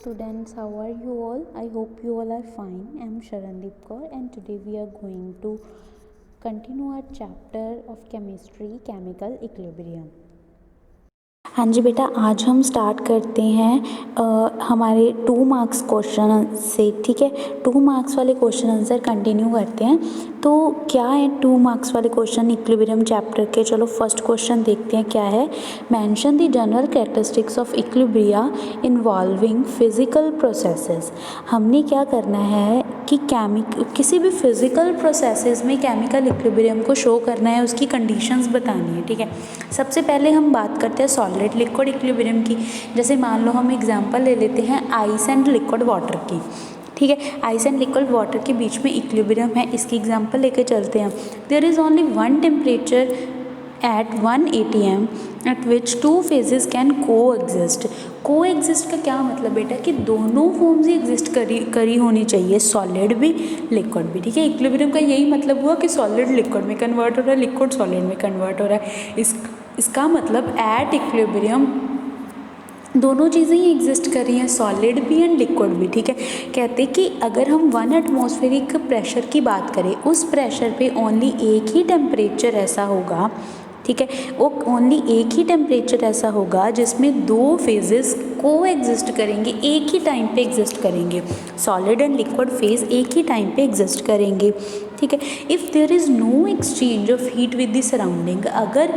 Students, how are you all? I hope you all are fine. I am Sharandeep Kaur and today we are going to continue our chapter of chemistry, chemical equilibrium. हाँ जी बेटा, आज हम start करते हैं हमारे 2 marks question से। ठीक है, 2 मार्क्स वाले क्वेश्चन आंसर कंटिन्यू करते हैं। तो क्या है 2 मार्क्स वाले क्वेश्चन इक्विलिब्रियम चैप्टर के? चलो फर्स्ट क्वेश्चन देखते हैं क्या है। Mention the general characteristics of equilibria involving physical processes. हमने क्या करना है कि किसी भी फिजिकल प्रोसेसेस में केमिकल इक्विलिब्रियम को शो करना है, उसकी कंडीशंस बतानी है। ठीक है, सबसे पहले हम बात करते हैं सॉलिड लिक्विड इक्विलिब्रियम की। जैसे मान लो हम एग्जांपल ले लेते हैं आइस एंड लिक्विड वाटर की। ठीक है, आइस एंड लिक्विड वाटर के बीच में इक्विलिब्रियम है, इसकी एग्जांपल लेके चलते हैं। There is only one temperature at 1 atm at which two phases can coexist। Coexist का क्या मतलब बेटा कि दोनों फॉर्म्स ही एग्जिस्ट करी होनी चाहिए, सॉलिड भी लिक्विड भी। ठीक है, इक्विलिब्रियम का यही मतलब हुआ कि सॉलिड लिक्विड में कन्वर्ट हो रहा है, लिक्विड सॉलिड में कन्वर्ट हो रहा है। इसका मतलब एट इक्विलिब्रियम दोनों चीज़ें ही एग्जिस्ट कर रही हैं, सॉलिड भी एंड लिक्विड भी। ठीक है, कहते कि अगर हम 1 एटमॉस्फेरिक प्रेशर की बात करें, उस प्रेशर पे ओनली एक ही टेम्परेचर ऐसा होगा। ठीक है, वो ओनली एक ही टेम्परेचर ऐसा होगा जिसमें दो फेजेस को एग्जिस्ट करेंगे, एक ही टाइम पे एग्जिस्ट करेंगे। सॉलिड एंड लिक्विड फेज एक ही टाइम पे एग्जिस्ट करेंगे। ठीक है, if there is no exchange of heat with the surrounding, अगर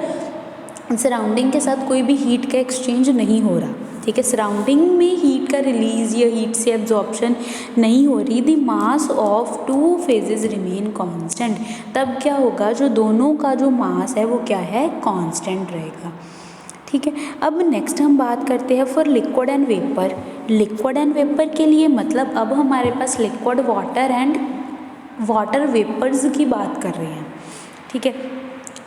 सराउंडिंग के साथ कोई भी हीट का एक्सचेंज नहीं हो रहा, ठीक है, सराउंडिंग में हीट का रिलीज या हीट से एब्जॉर्प्शन नहीं हो रही, the mass of two phases remain constant, तब क्या होगा, जो दोनों का जो मास है वो क्या है, कांस्टेंट रहेगा। ठीक है, अब नेक्स्ट हम बात करते हैं for liquid and vapour. Liquid and vapour के लिए मतलब अब हमारे पास liquid water and water vapours की बात कर रहे हैं। ठीक है,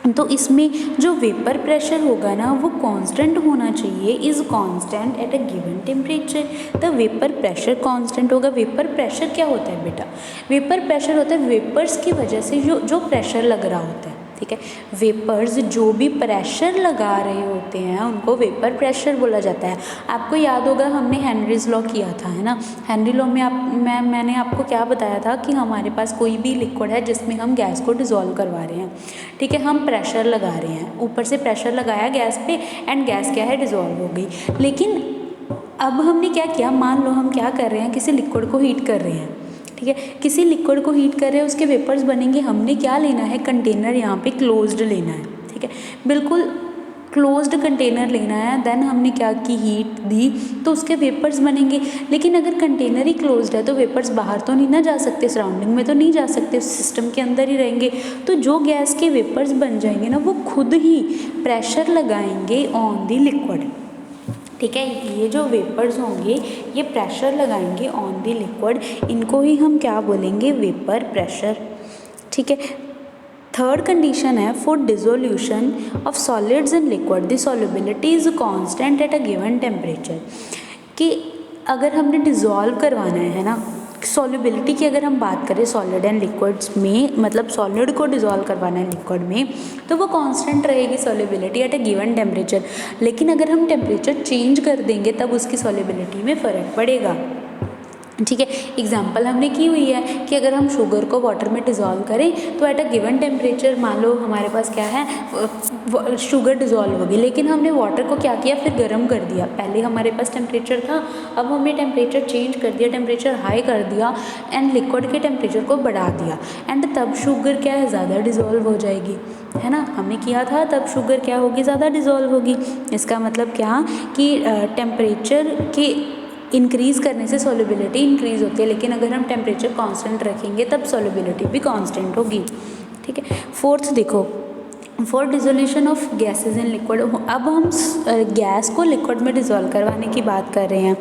तो इसमें जो वेपर प्रेशर होगा ना वो कांस्टेंट होना चाहिए, is constant eight a given temperature. The vapour pressure constant होगा। वेपर प्रेशर क्या होता है बेटा? वेपर प्रेशर होता है वेपर्स की वजह से जो प्रेशर लग रहा होता है। ठीक है, वेपर्स जो भी प्रेशर लगा रहे होते हैं उनको वेपर प्रेशर बोला जाता है। आपको याद होगा हमने हेनरीज लॉ किया था, है ना। हेनरी लॉ में मैंने आपको क्या बताया था कि हमारे पास कोई भी लिक्विड है जिसमें हम गैस को डिज़ोल्व करवा रहे हैं। ठीक है, हम प्रेशर लगा रहे हैं, ऊपर से प्रेशर लगाया गैस पे एंड गैस क्या है, डिज़ोल्व हो गई। लेकिन अब हमने क्या किया, मान लो हम क्या कर रहे हैं, किसी लिक्विड को हीट कर रहे हैं। ठीक है, किसी लिक्विड को हीट कर रहे हैं, उसके वेपर्स बनेंगे। हमने क्या लेना है, कंटेनर यहाँ पे क्लोज्ड लेना है। ठीक है, बिल्कुल क्लोज्ड कंटेनर लेना है। देन हमने क्या की, हीट दी तो उसके वेपर्स बनेंगे। लेकिन अगर कंटेनर ही क्लोज्ड है तो वेपर्स बाहर तो नहीं ना जा सकते, सराउंडिंग में तो नहीं जा सकते, उस सिस्टम के अंदर ही रहेंगे। तो जो गैस के वेपर्स बन जाएंगे ना वो खुद ही प्रेशर लगाएंगे ऑन द लिक्विड। ठीक है, ये जो वेपर्स होंगे ये प्रेशर लगाएंगे ऑन द लिक्विड, इनको ही हम क्या बोलेंगे, वेपर प्रेशर। ठीक है, थर्ड कंडीशन है for dissolution of solids and liquid the solubility is constant eight a given temperature. कि अगर हमने डिज़ोल्व करवाना है ना, सॉल्युबिलिटी की अगर हम बात करें सॉलिड एंड लिक्विड्स में, मतलब सॉलिड को डिज़ोल्व करवाना है लिक्विड में, तो वो कांस्टेंट रहेगी solubility eight a given temperature. लेकिन अगर हम टेम्परेचर चेंज कर देंगे तब उसकी सॉल्युबिलिटी में फ़र्क पड़ेगा। ठीक है, एग्जाम्पल हमने की हुई है कि अगर हम शुगर को वाटर में डिज़ोल्व करें तो एट अ गिवन टेम्परेचर मान लो हमारे पास क्या है, शुगर डिज़ोल्व होगी। लेकिन हमने वाटर को क्या किया, फिर गर्म कर दिया। पहले हमारे पास टेम्परेचर था, अब हमने टेम्परेचर चेंज कर दिया, टेम्परेचर हाई कर दिया एंड लिक्विड के टेम्परेचर को बढ़ा दिया एंड तब शुगर क्या है, ज़्यादा डिज़ोल्व हो जाएगी, है ना। हमने किया था तब शुगर क्या होगी, ज़्यादा डिज़ोल्व होगी। इसका मतलब क्या कि टेम्परेचर के इंक्रीज़ करने से सॉल्युबिलिटी इंक्रीज़ होती है, लेकिन अगर हम टेम्परेचर कांस्टेंट रखेंगे तब सॉल्युबिलिटी भी कांस्टेंट होगी। ठीक है, फोर्थ देखो, for dissolution of gases in liquid. अब हम गैस को लिक्विड में डिज़ोल्व करवाने की बात कर रहे हैं।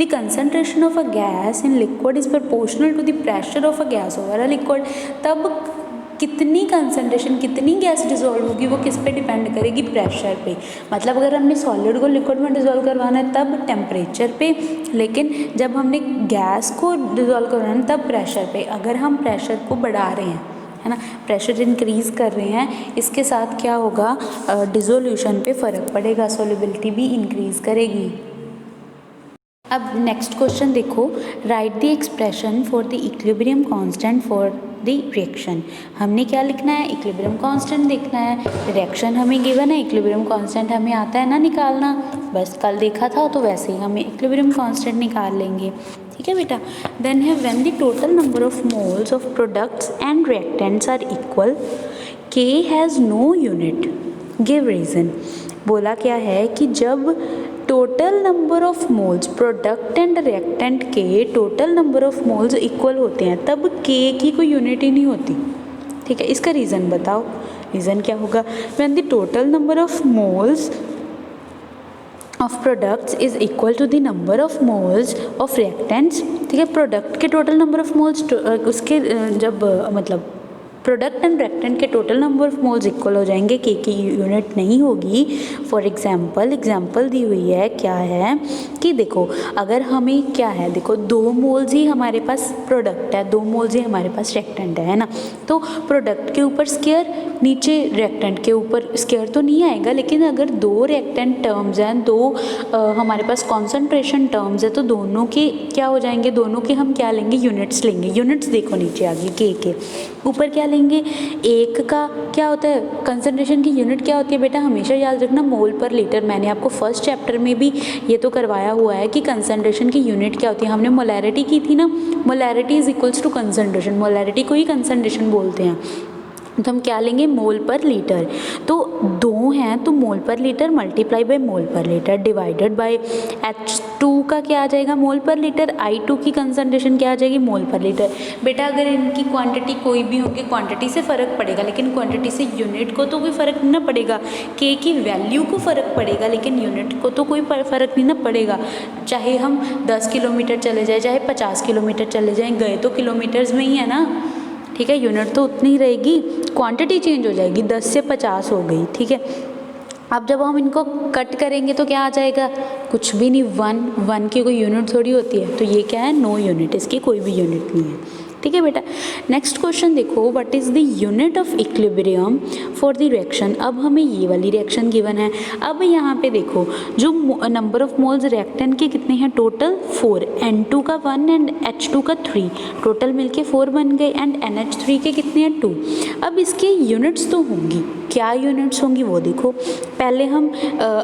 The concentration of a gas in liquid is proportional to the pressure of a gas over a liquid. तब कितनी कंसनट्रेशन, कितनी गैस डिज़ोल्व होगी वो किस पे डिपेंड करेगी, प्रेशर पे। मतलब अगर हमने सॉलिड को लिक्विड में डिज़ोल्व करवाना है तब टेम्परेचर पे, लेकिन जब हमने गैस को डिज़ोल्व करवाना है तब प्रेशर पे। अगर हम प्रेशर को बढ़ा रहे हैं, है ना, प्रेशर इंक्रीज़ कर रहे हैं, इसके साथ क्या होगा, डिसोल्यूशन पे फ़र्क पड़ेगा, सॉल्युबिलिटी भी इंक्रीज़ करेगी। अब नेक्स्ट क्वेश्चन देखो, right the expression for the equilibrium constant for the reaction. हमने क्या लिखना है, इक्विलिब्रियम कांस्टेंट देखना है। रिएक्शन हमें गिवन है, इक्विलिब्रियम कांस्टेंट हमें आता है ना निकालना, बस कल देखा था तो वैसे ही हमें इक्विलिब्रियम कांस्टेंट निकाल लेंगे। ठीक है बेटा। देन है when the total number of moles of products and reactants are equal, K has no unit, give reason. बोला क्या है कि जब total number of moles product and reactant के total number of moles equal होते हैं तब के की कोई यूनिट ही नहीं होती। ठीक है, इसका रीज़न बताओ। रीज़न क्या होगा, when the total number of moles of products is equal to the number of moles of reactants. ठीक है, प्रोडक्ट के टोटल नंबर ऑफ मोल्स उसके जब मतलब प्रोडक्ट एंड रिएक्टेंट के total number of moles equal हो जाएंगे, के की यूनिट नहीं होगी। फॉर एग्जांपल दी हुई है, क्या है कि देखो अगर हमें क्या है, देखो 2 मोल्स ही हमारे पास प्रोडक्ट है, 2 मोल्स ही हमारे पास रिएक्टेंट है ना, तो प्रोडक्ट के ऊपर स्क्वायर, नीचे रिएक्टेंट के ऊपर स्क्वायर तो नहीं आएगा, लेकिन अगर 2 रिएक्टेंट टर्म्स हैं, 2 हमारे पास कॉन्सेंट्रेशन टर्म्स है, तो दोनों के क्या हो जाएंगे, दोनों के हम क्या लेंगे, यूनिट्स लेंगे। यूनिट्स देखो नीचे आ गई, के ऊपर क्या लेंगे, एक का क्या होता है, कंसंट्रेशन की यूनिट क्या होती है बेटा, हमेशा याद रखना मोल पर लीटर। मैंने आपको फर्स्ट चैप्टर में भी ये तो करवाया हुआ है कि कंसंट्रेशन की यूनिट क्या होती है, हमने मोलैरिटी की थी ना, molarity is equals to concentration, molarity को ही कंसंट्रेशन बोलते हैं। तो हम क्या लेंगे, मोल पर लीटर। तो 2 हैं तो मोल पर लीटर मल्टीप्लाई बाय मोल पर लीटर डिवाइडेड बाय H2 का क्या आ जाएगा, मोल पर लीटर। I2 की कंसंट्रेशन क्या आ जाएगी, मोल पर लीटर। बेटा अगर इनकी क्वांटिटी कोई भी होगी, क्वांटिटी से फ़र्क पड़ेगा, लेकिन क्वांटिटी से यूनिट को तो कोई फ़र्क नहीं ना पड़ेगा। के की वैल्यू को फ़र्क पड़ेगा, लेकिन यूनिट को तो कोई फ़र्क नहीं ना पड़ेगा। चाहे हम 10 किलोमीटर चले जाए, चाहे 50 किलोमीटर चले जाएँ, गए तो किलोमीटर्स में ही है ना। ठीक है, यूनिट तो उतनी ही रहेगी, क्वांटिटी चेंज हो जाएगी, 10 से 50 हो गई। ठीक है, अब जब हम इनको कट करेंगे तो क्या आ जाएगा, कुछ भी नहीं, 1 की कोई यूनिट थोड़ी होती है, तो ये क्या है, नो यूनिट, इसकी कोई भी यूनिट नहीं है। ठीक है बेटा। नेक्स्ट क्वेश्चन देखो, what is the unit of equilibrium for the reaction. अब हमें ये वाली रिएक्शन गिवन है। अब यहाँ पे देखो जो नंबर ऑफ मोल्स रिएक्टेंट के कितने हैं, टोटल 4, N2 का 1 एंड H2 का 3, टोटल मिलके 4 बन गए, एंड NH3 के कितने हैं, 2। अब इसके यूनिट्स तो होंगी, क्या यूनिट्स होंगी वो देखो। पहले हम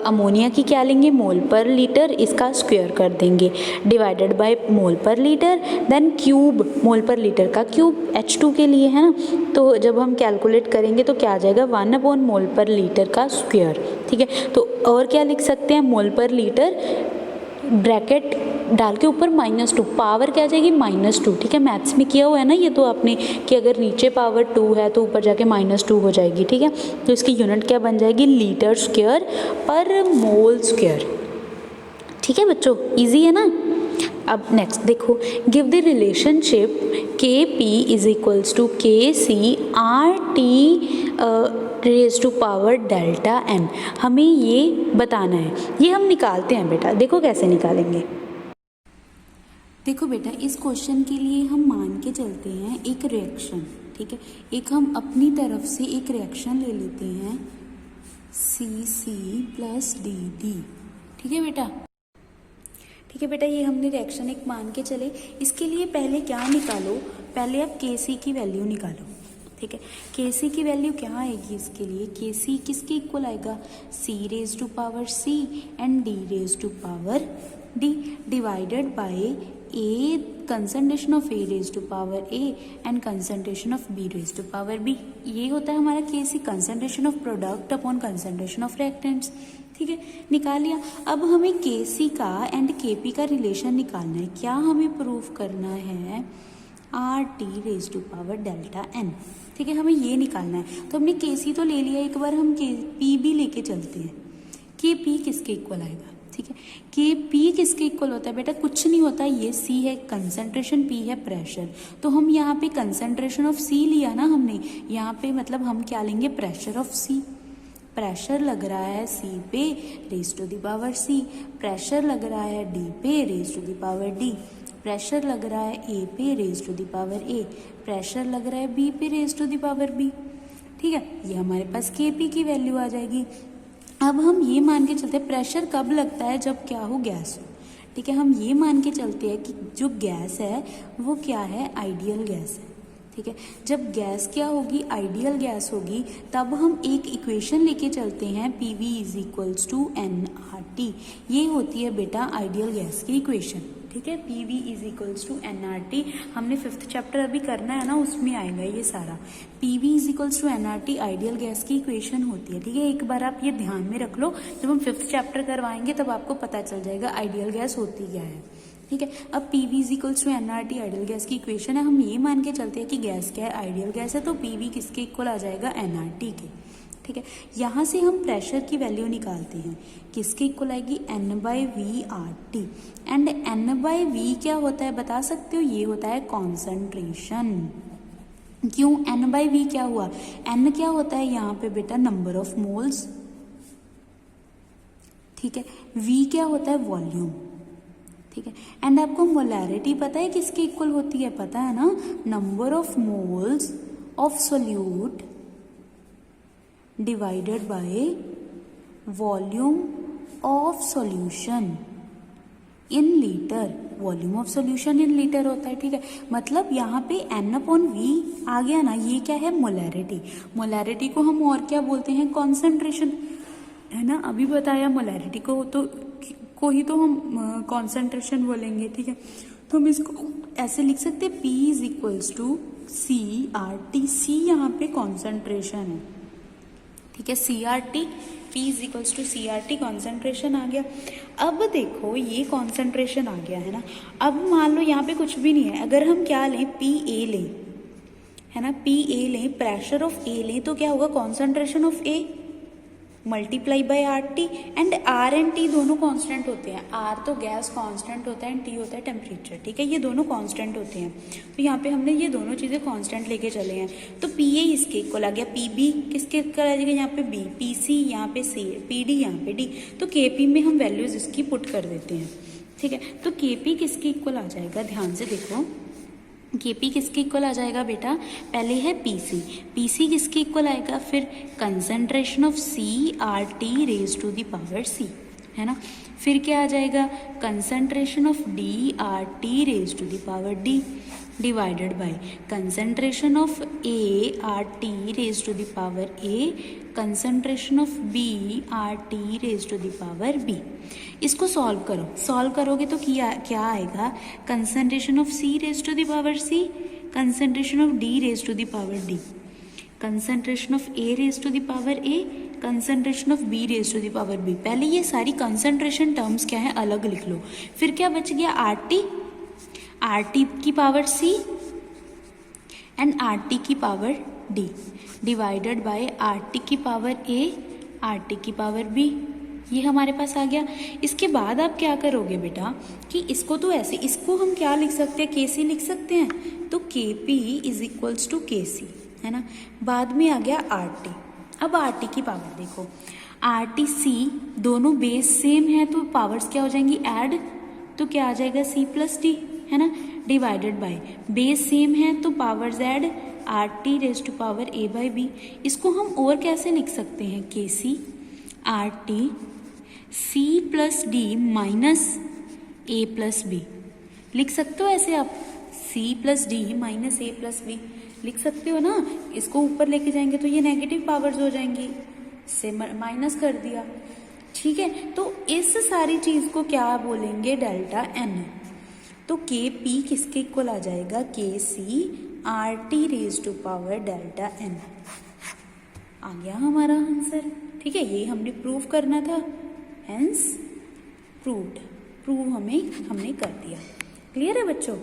अमोनिया की क्या लेंगे, मोल पर लीटर, इसका स्क्वायर कर देंगे डिवाइडेड बाय मोल पर लीटर, देन क्यूब, मोल पर लीटर का क्यूब H2 के लिए है ना। तो जब हम कैलकुलेट करेंगे तो क्या आ जाएगा, 1 मोल पर लीटर का स्क्वायर। ठीक है, तो और क्या लिख सकते हैं, मोल पर लीटर ब्रैकेट डाल के ऊपर -2, पावर क्या आ जाएगी, -2। ठीक है, मैथ्स में किया हुआ है ना ये तो आपने, कि अगर नीचे पावर 2 है तो ऊपर जाके -2 हो जाएगी। ठीक है, तो इसकी यूनिट क्या बन जाएगी, लीटर स्क्वायर पर मोल स्क्वायर। ठीक है बच्चों, इजी है ना। अब नेक्स्ट देखो, give the relationship Kp is equals to KCRT raise to power delta n। हमें ये बताना है, ये हम निकालते हैं बेटा, देखो कैसे निकालेंगे। देखो बेटा, इस क्वेश्चन के लिए हम मान के चलते हैं एक रिएक्शन। ठीक है, एक हम अपनी तरफ से एक रिएक्शन ले लेते हैं, CC + DD। ठीक है बेटा, ठीक है बेटा, ये हमने रिएक्शन एक मान के चले। इसके लिए पहले क्या निकालो, पहले आप Kc की वैल्यू निकालो। ठीक है, Kc की वैल्यू क्या आएगी इसके लिए, Kc किसके इक्वल आएगा, C⁻C and D⁻D divided by A concentration of A⁻A and concentration of B⁻B। ये होता है हमारा Kc, concentration of product upon concentration of reactants. ठीक है, निकाल लिया। अब हमें Kc का एंड Kp का रिलेशन निकालना है। क्या हमें प्रूफ करना है, RT⁻ डेल्टा n। ठीक है, हमें ये निकालना है। तो हमने Kc तो ले लिया, एक बार हम Kp भी लेके चलते हैं। Kp किसके इक्वल आएगा, ठीक है, Kp किसके इक्वल होता है बेटा, कुछ नहीं होता, ये C है कंसंट्रेशन, P है प्रेशर। तो हम यहाँ पे कंसंट्रेशन ऑफ C लिया ना हमने, यहाँ पे मतलब हम क्या लेंगे, प्रेशर ऑफ C। प्रेशर लग रहा है C पे raised⁻C, प्रेशर लग रहा है D पे raised⁻D, प्रेशर लग रहा है A पे raised⁻A, प्रेशर लग रहा है B पे raised⁻B। ठीक है, ये हमारे पास Kp की वैल्यू आ जाएगी। अब हम ये मान के चलते हैं प्रेशर कब लगता है, जब क्या हो, गैस हो। ठीक है। हम ये मान के चलते हैं कि जो गैस है वो क्या है, आइडियल गैस है। ठीक है, जब गैस क्या होगी, आइडियल गैस होगी, तब हम एक इक्वेशन लेके चलते हैं PV is equals to nRT। ये होती है बेटा आइडियल गैस की इक्वेशन। ठीक है, PV is equals to nRT। हमने 5th चैप्टर अभी करना है ना, उसमें आएगा ये सारा। PV is equals to nRT ideal gas की इक्वेशन होती है। ठीक है, एक बार आप ये ध्यान में रख लो, जब हम 5th चैप्टर करवाएंगे तब आपको पता चल जाएगा आइडियल गैस होती क्या है। ठीक है, अब PV is equals to nRT ideal gas की इक्वेशन है। हम ये मान के चलते हैं कि गैस क्या है, आइडियल गैस है, तो PV किसके इक्वल आ जाएगा, nRT के। ठीक है, यहाँ से हम प्रेशर की वैल्यू निकालते हैं, किसके इक्वल आएगी, N/V/RT। एंड N/V क्या होता है बता सकते हो, ये होता है कॉन्सेंट्रेशन। क्यों, N/V क्या हुआ, N क्या होता है यहाँ पे बेटा, नंबर ऑफ मोल्स। ठीक है, V क्या होता है, वॉल्यूम। ठीक है, एंड आपको मोलैरिटी पता है किसके इक्वल होती है, पता है ना, number of moles of solute divided by volume of solution in litre. Volume of solution in litre होता है। ठीक है, मतलब यहाँ पे N/V आ गया ना, ये क्या है, मोलैरिटी। मोलैरिटी को हम और क्या बोलते हैं, कॉन्सेंट्रेशन, है ना, अभी बताया। मोलैरिटी को ही तो हम कॉन्सेंट्रेशन बोलेंगे। ठीक है, तो हम इसको ऐसे लिख सकते हैं, P is equals to CRT। C यहाँ पे कॉन्सेंट्रेशन है। ठीक है, CRT, P is equals to CRT, concentration आ गया। अब देखो ये कॉन्सेंट्रेशन आ गया है ना, अब मान लो यहाँ पे कुछ भी नहीं है, अगर हम क्या लें, PA लें, है ना, PA लें, प्रेशर ऑफ A लें, तो क्या होगा, concentration of A multiply by RT। And R and T दोनों कांस्टेंट होते हैं। R तो गैस कांस्टेंट होता है एंड T होता है टेम्परेचर। ठीक है, ये दोनों कांस्टेंट होते हैं, तो यहाँ पे हमने ये दोनों चीज़ें कांस्टेंट लेके चले हैं। तो PA इसके इक्वल आ गया, PB किसके इक्वल आ जाएगा, यहाँ पे B, PC यहाँ पे C, PD यहाँ पे D। तो KP में हम वैल्यूज इसकी पुट कर देते हैं। ठीक है, तो KP किसके इक्वल आ जाएगा, ध्यान से देखो, KP किसके इक्वल आ जाएगा बेटा, पहले है PC किसके इक्वल आएगा, फिर concentration of CRT raise to the power C, है ना, फिर क्या आ जाएगा, concentration of DRT raise to the power D divided by concentration of ART raise to the power A, concentration of BRT raise to the power B। इसको solve करो, solve करोगे तो क्या आएगा, concentration of C raise to the power C, concentration of D raise to the power D, concentration of A raise to the power A, concentration of B raise to the power B। पहले ये सारी concentration terms क्या है, अलग लिख लो। फिर क्या बच गया, RT की पावर C एंड RT की power D divided bye RT की पावर A, RT की पावर B। ये हमारे पास आ गया। इसके बाद आप क्या करोगे बेटा, कि इसको तो ऐसे, इसको हम क्या लिख सकते हैं, KC लिख सकते हैं, तो KP is equals to KC, है ना। बाद में आ गया RT। अब RT की पावर देखो, RT C दोनों बेस सेम है, तो पावर्स क्या हो जाएंगी, ऐड, तो क्या आ जाएगा, C प्लस D, है ना, डिवाइडेड बाय बेस सेम है तो powers add, RT raise to power A by B। इसको हम और कैसे लिख सकते हैं, KC RT C plus D minus A plus B लिख सकते हो ऐसे आप, C plus D minus A plus B लिख सकते हो ना। इसको ऊपर लेके जाएंगे तो ये नेगेटिव पावर्स हो जाएंगी, इससे माइनस कर दिया। ठीक है, तो इस सारी चीज को क्या बोलेंगे, डेल्टा N। तो KP किसके इक्वल आ जाएगा, KC RT raise to power delta N। आ गया हमारा आंसर। ठीक है, ये हमने प्रूव करना था, हेंस प्रूव्ड, प्रूव हमने कर दिया। क्लियर है बच्चों।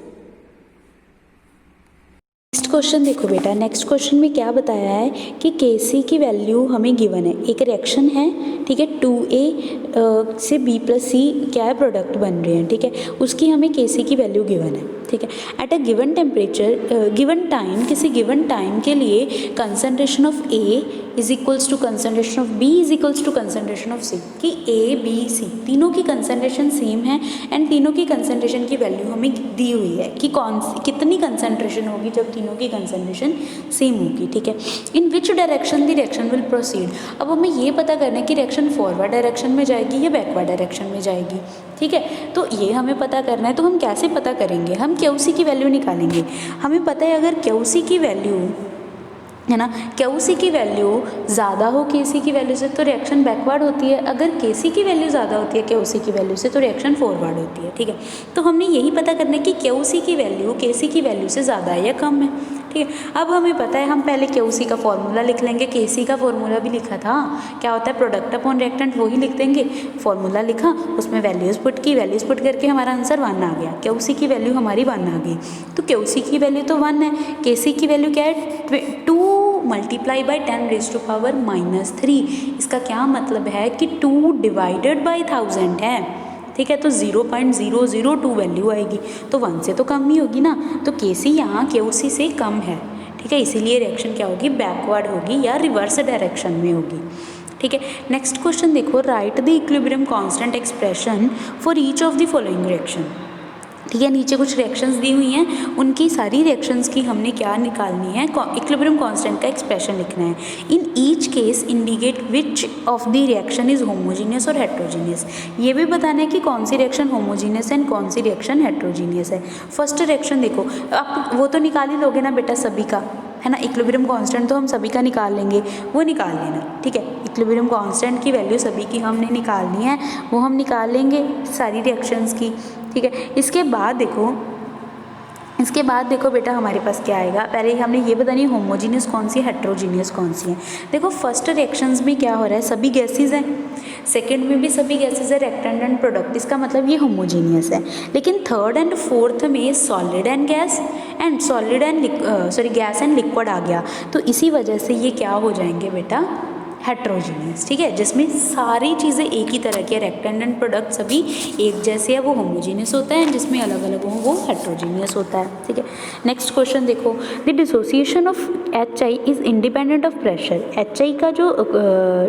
नेक्स्ट क्वेश्चन देखो बेटा, नेक्स्ट क्वेश्चन में क्या बताया है कि KC की वैल्यू हमें गिवन है, एक रिएक्शन है, ठीक है, 2A से B प्लस C क्या है, प्रोडक्ट बन रहे हैं, ठीक है, उसकी हमें KC की वैल्यू गिवन है। ठीक है, at a given temperature given time, किसी गिवन टाइम के लिए concentration of A is equals to concentration of B is equals to concentration of C, कि A B C तीनों की कंसंट्रेशन सेम है एंड तीनों की कंसंट्रेशन की वैल्यू हमें दी हुई है कि कितनी कंसंट्रेशन होगी जब तीनों की कंसंट्रेशन सेम होगी। ठीक है, in which direction the reaction will proceed. अब हमें ये पता करना है कि रिएक्शन फॉरवर्ड डायरेक्शन में जाएगी या बैकवर्ड डायरेक्शन में जाएगी। ठीक है। तो ये हमें पता करना है, तो हम कैसे पता करेंगे, हम क्यूसी की वैल्यू निकालेंगे। हमें पता है अगर क्यूसी की वैल्यू है ना, क्यूसी की वैल्यू ज़्यादा हो केसी की वैल्यू से तो रिएक्शन बैकवर्ड होती है, अगर केसी की वैल्यू ज़्यादा होती है क्यूसी की वैल्यू से तो रिएक्शन फॉरवर्ड होती है। ठीक है, तो हमने यही पता करना है कि क्यूसी की वैल्यू केसी की वैल्यू से ज़्यादा है या कम है। ठीक है, अब हमें पता है, हम पहले क्यूसी का फॉर्मूला लिख लेंगे, केसी का फॉर्मूला भी लिखा था, क्या होता है प्रोडक्ट अपॉन रिएक्टेंट, वही लिख देंगे। फॉर्मूला लिखा, उसमें वैल्यूज़ पुट की, वैल्यूज़ पुट करके हमारा आंसर 1 आ गया, क्यूसी की वैल्यू हमारी 1 आ गई। तो क्यूसी की वैल्यू तो 1 है, केसी की वैल्यू क्या है 2 मल्टीप्लाई बाई 10⁻³ इसका क्या मतलब है कि 2 डिवाइडेड बाई 1000 है। ठीक है, तो 0.002 वैल्यू आएगी, तो 1 से तो कम ही होगी ना, तो केसी यहाँ क्यूसी से कम है। ठीक है, इसीलिए रिएक्शन क्या होगी, बैकवर्ड होगी या रिवर्स डायरेक्शन में होगी। ठीक है, नेक्स्ट क्वेश्चन देखो, right the equilibrium constant expression for each of the following reaction. ठीक है, नीचे कुछ रिएक्शंस दी हुई हैं, उनकी सारी रिएक्शंस की हमने क्या निकालनी है, इक्विलिब्रियम कांस्टेंट का एक्सप्रेशन लिखना है। In each case indicate which of the reaction is homogeneous और हेट्रोजीनियस, ये भी बताना है कि कौन सी रिएक्शन होमोजीनियस है एंड कौन सी रिएक्शन हेट्रोजीनियस है। फर्स्ट रिएक्शन देखो, आप वो तो निकाल ही लोगे ना बेटा सभी का, है ना, इक्विलिब्रियम कांस्टेंट तो हम सभी का निकाल लेंगे, वो निकाल लेना। ठीक है, इक्विलिब्रियम कांस्टेंट की वैल्यू सभी की हमने निकालनी है, वो हम निकाल लेंगे सारी रिएक्शंस की। ठीक है, इसके बाद देखो बेटा हमारे पास क्या आएगा, पहले ही हमने ये बतानी है होमोजीनियस कौन सी है, हेट्रोजीनियस कौन सी है। देखो फर्स्ट रिएक्शंस में क्या हो रहा है, सभी गैसेज हैं, सेकंड में भी सभी गैसेज है, रिएक्टेंट एंड प्रोडक्ट, इसका मतलब ये होमोजीनियस है। लेकिन थर्ड एंड फोर्थ में solid and gas and gas and liquid आ गया, तो इसी वजह से ये क्या हो जाएंगे बेटा, हेट्रोजीनियस। ठीक है, जिसमें सारी चीज़ें एक ही तरह की, रेक्टेंट एंड प्रोडक्ट सभी एक जैसे है, वो होमोजीनियस होता है, जिसमें अलग अलग हो वो हेट्रोजीनियस होता है। ठीक है, नेक्स्ट क्वेश्चन देखो, the dissociation of HI is independent of pressure. HI का जो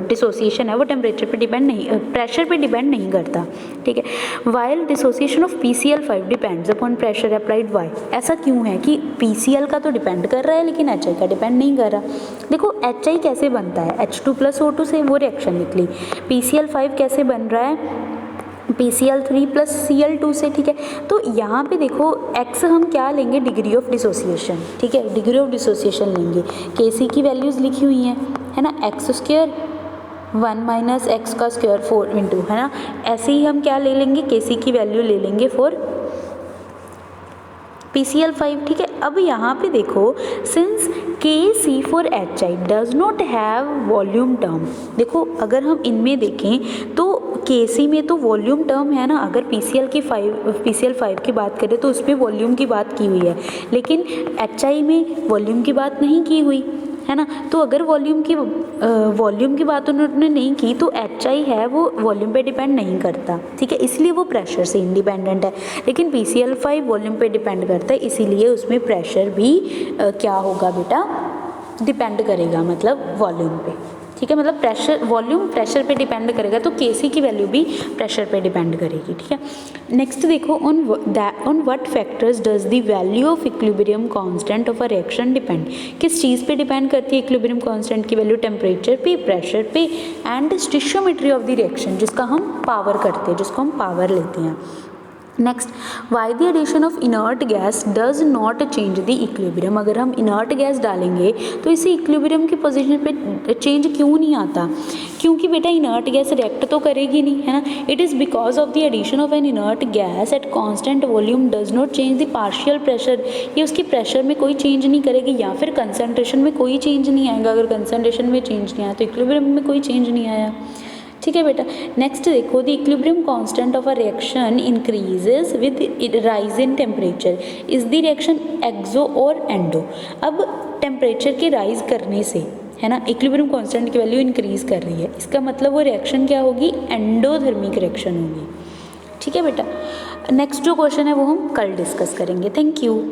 डिसोसिएशन है वो टेम्परेचर पे डिपेंड नहीं, प्रेशर पे डिपेंड नहीं करता। ठीक है, while dissociation of PCl5 depends upon pressure applied. Why, ऐसा क्यों है कि PCl का तो डिपेंड कर रहा है लेकिन HI का डिपेंड नहीं कर रहा। देखो HI कैसे बनता है, H2+O2 से, वो रिएक्शन निकली। PCl5 कैसे बन रहा है, PCl3+Cl2 से। ठीक है, तो यहाँ पे देखो x हम क्या लेंगे, डिग्री ऑफ डिसोसिएशन। ठीक है, डिग्री ऑफ डिसोसिएशन लेंगे, Kc की वैल्यूज़ लिखी हुई हैं, है ना, x² 1 - x² 4 इंटू, है ना, ऐसे ही हम क्या ले लेंगे, Kc की वैल्यू ले लेंगे फॉर PCl5। ठीक है, अब यहाँ पे देखो, since Kc for HI does not have volume term, देखो अगर हम इनमें देखें तो Kc में तो वॉल्यूम टर्म है ना, अगर PCl5 की बात करें तो उस पर वॉल्यूम की बात की हुई है, लेकिन HI में वॉल्यूम की बात नहीं की हुई, है ना। तो अगर वॉल्यूम की बात उन्होंने नहीं की तो HI है वो वॉल्यूम पे डिपेंड नहीं करता। ठीक है, इसलिए वो प्रेशर से इंडिपेंडेंट है, लेकिन PCl5 वॉल्यूम पे डिपेंड करता है, इसीलिए उसमें प्रेशर भी क्या होगा बेटा, डिपेंड करेगा, मतलब वॉल्यूम पे। ठीक है, मतलब प्रेशर, वॉल्यूम प्रेशर पे डिपेंड करेगा, तो Kc की वैल्यू भी प्रेशर पे डिपेंड करेगी। ठीक है, नेक्स्ट देखो, on what factors does the value of equilibrium constant of a reaction depend, किस चीज़ पे डिपेंड करती है इक्विलिब्रियम कांस्टेंट की वैल्यू, टेम्परेचर पे, प्रेशर पे एंड स्टिशियोमेट्री ऑफ द रिएक्शन, जिसका हम पावर करते हैं, जिसको हम पावर लेते हैं। Next, why the addition of inert gas does not change the equilibrium, अगर हम इनर्ट गैस डालेंगे तो इसे इक्विलिब्रियम की पोजीशन पे चेंज क्यों नहीं आता, क्योंकि बेटा इनर्ट गैस रिएक्ट तो करेगी नहीं, है ना। It is because of the addition of an inert gas at constant volume does not change the partial pressure, ये उसकी प्रेशर में कोई चेंज नहीं करेगी, या फिर कंसनट्रेशन में कोई चेंज नहीं आएगा, अगर कंसनट्रेशन में चेंज नहीं आया तो इक्विलिब्रियम में कोई चेंज नहीं आया। ठीक है बेटा, नेक्स्ट देखो, the equilibrium constant of a reaction increases with rise in temperature, is the reaction exo और एंडो। अब टेम्परेचर के राइज करने से, है ना, इक्विलिब्रियम कांस्टेंट की वैल्यू इंक्रीज कर रही है, इसका मतलब वो रिएक्शन क्या होगी, एंडोथर्मिक रिएक्शन होगी। ठीक है बेटा, नेक्स्ट जो क्वेश्चन है वो हम कल डिस्कस करेंगे। Thank you.